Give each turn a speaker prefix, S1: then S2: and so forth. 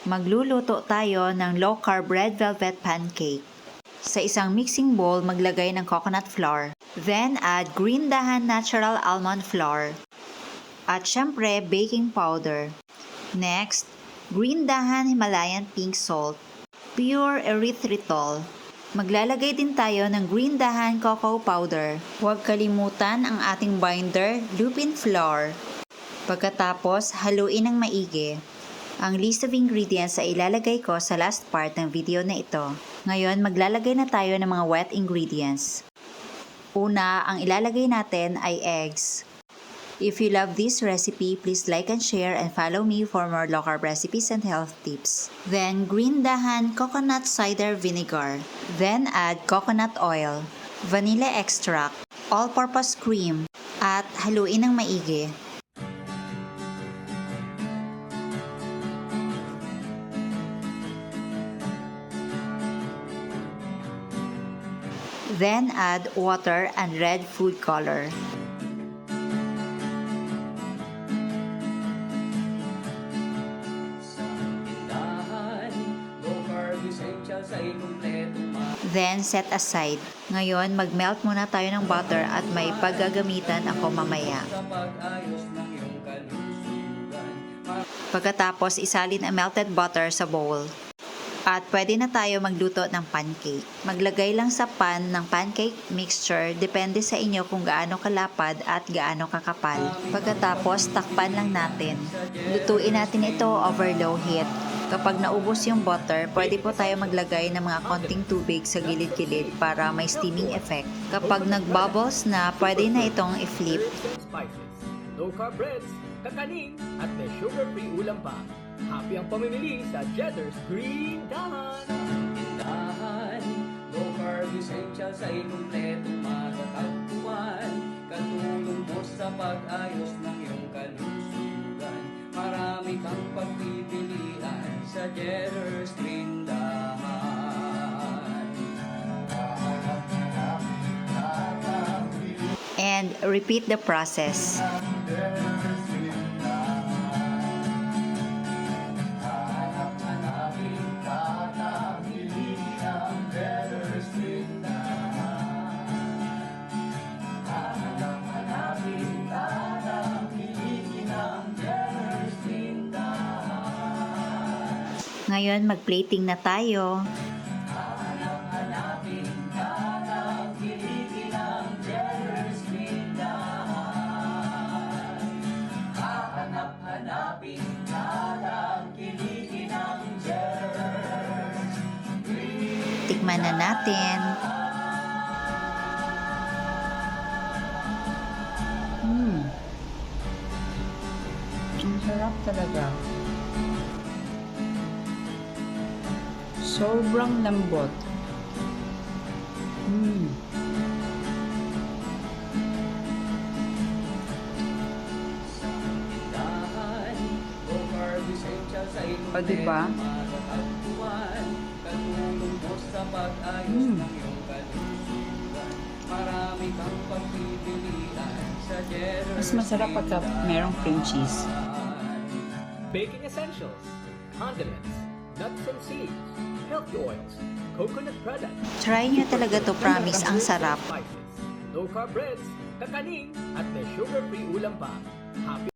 S1: Magluluto tayo ng low-carb red velvet pancake. Sa isang mixing bowl, maglagay ng coconut flour. Then, add green dahan natural almond flour. At syempre, baking powder. Next, green dahan Himalayan pink salt. Pure erythritol. Maglalagay din tayo ng green dahan cocoa powder. Huwag kalimutan ang ating binder, lupin flour. Pagkatapos, haluin ng maigi. Ang list of ingredients ay ilalagay ko sa last part ng video na ito. Ngayon, maglalagay na tayo ng mga wet ingredients. Una, ang ilalagay natin ay eggs. If you love this recipe, please like and share and follow me for more low-carb recipes and health tips. Then, green dahan coconut cider vinegar. Then, add coconut oil, vanilla extract, all-purpose cream, at haluin ng maigi. Then, add water and red food color. Then, set aside. Ngayon, mag-melt muna tayo ng butter at may paggagamitan ako mamaya. Pagkatapos, isalin ang melted butter sa bowl. At pwede na tayo magluto ng pancake. Maglagay lang sa pan ng pancake mixture, depende sa inyo kung gaano kalapad at gaano kakapal. Pagkatapos, takpan lang natin. Lutuin natin ito over low heat. Kapag naubos yung butter, pwede po tayo maglagay ng mga konting tubig sa gilid-gilid para may steaming effect. Kapag nag-bubbles na, pwede na itong i-flip.
S2: Low-carb breads, kakanin, at may sugar-free ulam pa. Happy ang pamimili sa Cheddar's Green Dahan. Dahan, low-carb essentials ay kumpletong matatagpuan. Katulong mo sa pag-ayos ng iyong kalusugan. Marami kang pagpipilian sa Cheddar's Green Dahan.
S1: And repeat the process. Ngayon, mag-plating na tayo. Tikman na natin.
S3: Ang sarap talaga. Sobrang lambot. O, diba? Mas masarap pagka merong cream cheese.
S2: Baking essentials, condiments, nuts and seeds, healthy oils, coconut products.
S1: Try nyo talaga to, promise, ang sarap.
S2: Low-carb breads, kakanin, at may sugar-free ulam pa. Happy